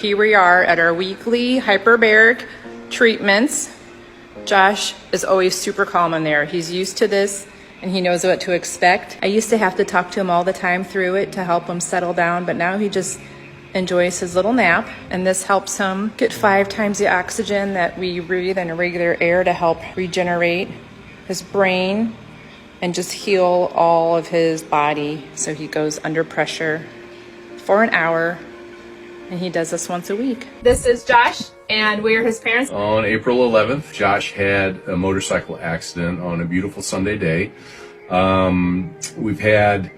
Here we are at our weekly hyperbaric treatments. Josh is always super calm in there. He's used to this and he knows what to expect. I used to have to talk to him all the time through it to help him settle down, but now he just enjoys his little nap, and this helps him get 5 times the oxygen that we breathe in regular air to help regenerate his brain and just heal all of his body. So he goes under pressure for an hour, and he does this once a week. This is Josh, and we are his parents. On April 11th, Josh had a motorcycle accident on a beautiful Sunday day. We've had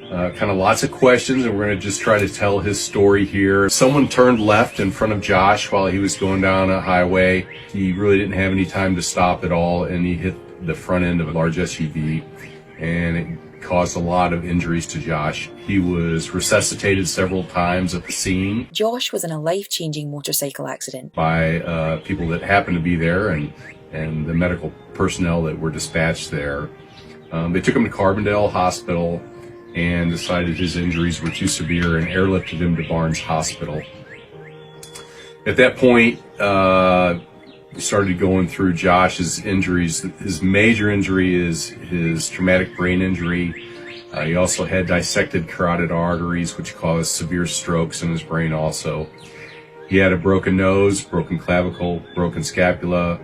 kind of lots of questions, and we're going to just try to tell his story here. Someone turned left in front of Josh while he was going down a highway. He really didn't have any time to stop at all, and he hit the front end of a large SUV, and it caused a lot of injuries to Josh. He was resuscitated several times at the scene. Josh was in a life-changing motorcycle accident. By people that happened to be there and the medical personnel that were dispatched there. They took him to Carbondale Hospital and decided his injuries were too severe and airlifted him to Barnes Hospital. At that point, we started going through Josh's injuries. His major injury is his traumatic brain injury. He also had dissected carotid arteries, which caused severe strokes in his brain also. He had a broken nose, broken clavicle, broken scapula,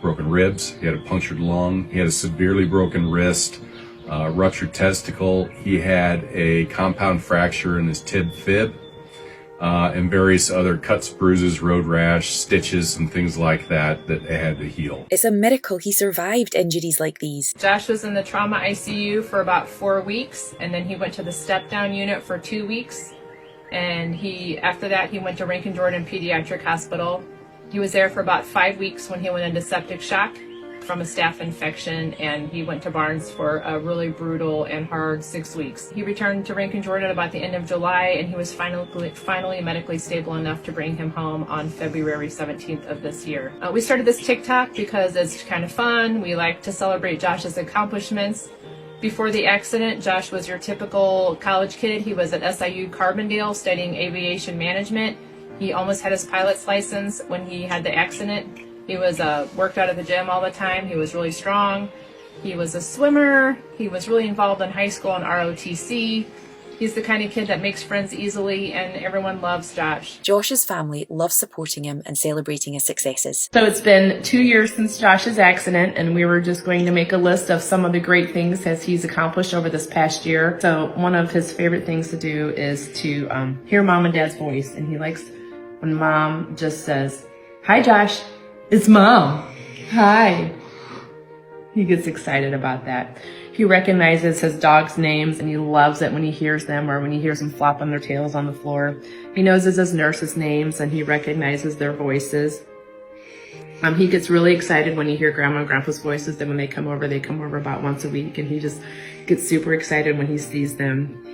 broken ribs. He had a punctured lung. He had a severely broken wrist, ruptured testicle. He had a compound fracture in his tib-fib, and various other cuts, bruises, road rash, stitches, and things like that that they had to heal. It's a miracle he survived injuries like these. Josh was in the trauma ICU for about 4 weeks, and then he went to the step-down unit for 2 weeks. And after that, he went to Rankin Jordan Pediatric Hospital. He was there for about 5 weeks when he went into septic shock from a staph infection, and he went to Barnes for a really brutal and hard 6 weeks. He returned to Rankin Jordan about the end of July, and he was finally medically stable enough to bring him home on February 17th of this year. We started this TikTok because it's kind of fun. We like to celebrate Josh's accomplishments. Before the accident, Josh was your typical college kid. He was at SIU Carbondale studying aviation management. He almost had his pilot's license when he had the accident. He was worked out at the gym all the time. He was really strong. He was a swimmer. He was really involved in high school and ROTC. He's the kind of kid that makes friends easily, and everyone loves Josh. Josh's family loves supporting him and celebrating his successes. So it's been 2 years since Josh's accident, and we were just going to make a list of some of the great things that he's accomplished over this past year. So one of his favorite things to do is to hear Mom and Dad's voice, and he likes when Mom just says, "Hi, Josh. It's Mom. Hi." He gets excited about that. He recognizes his dog's names, and he loves it when he hears them or when he hears them flopping their tails on the floor. He knows his nurses' names, and he recognizes their voices. He gets really excited when you hear Grandma and Grandpa's voices. Then when they come over about once a week, and he just gets super excited when he sees them.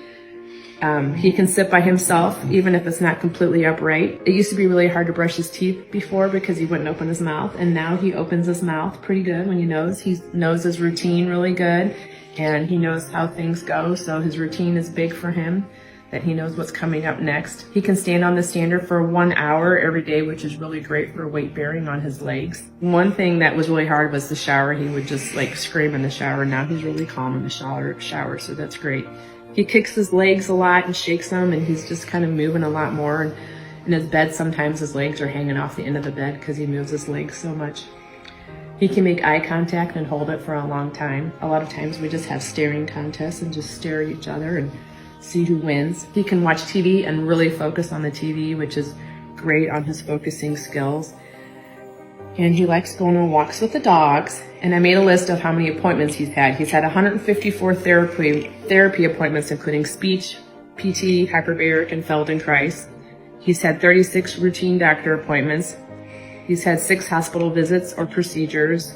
He can sit by himself, even if it's not completely upright. It used to be really hard to brush his teeth before because he wouldn't open his mouth, and now he opens his mouth pretty good when he knows. He knows his routine really good, and he knows how things go, so his routine is big for him, that he knows what's coming up next. He can stand on the stander for 1 hour every day, which is really great for weight bearing on his legs. One thing that was really hard was the shower. He would just scream in the shower. Now he's really calm in the shower, so that's great. He kicks his legs a lot and shakes them, and he's just kind of moving a lot more. And in his bed, sometimes his legs are hanging off the end of the bed because he moves his legs so much. He can make eye contact and hold it for a long time. A lot of times we just have staring contests and just stare at each other and see who wins. He can watch TV and really focus on the TV, which is great on his focusing skills. And he likes going on walks with the dogs. And I made a list of how many appointments he's had. He's had 154 therapy appointments, including speech, PT, hyperbaric, and Feldenkrais. He's had 36 routine doctor appointments. He's had 6 hospital visits or procedures.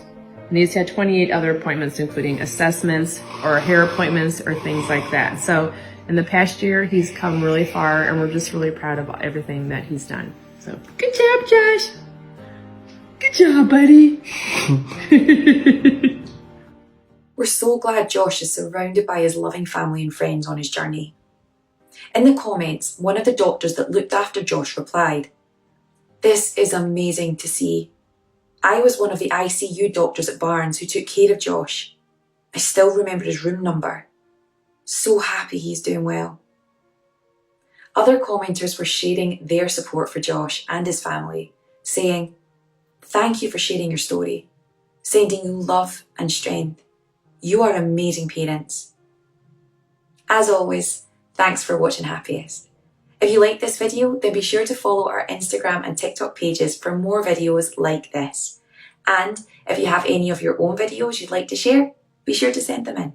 And he's had 28 other appointments, including assessments or hair appointments or things like that. So in the past year, he's come really far, and we're just really proud of everything that he's done. So good job, Josh. Good job, buddy. We're so glad Josh is surrounded by his loving family and friends on his journey. In the comments, one of the doctors that looked after Josh replied, "This is amazing to see. I was one of the ICU doctors at Barnes who took care of Josh. I still remember his room number. So happy he's doing well." Other commenters were sharing their support for Josh and his family, saying, "Thank you for sharing your story, sending you love and strength. You are amazing parents." As always, thanks for watching Happiest. If you liked this video, then be sure to follow our Instagram and TikTok pages for more videos like this. And if you have any of your own videos you'd like to share, be sure to send them in.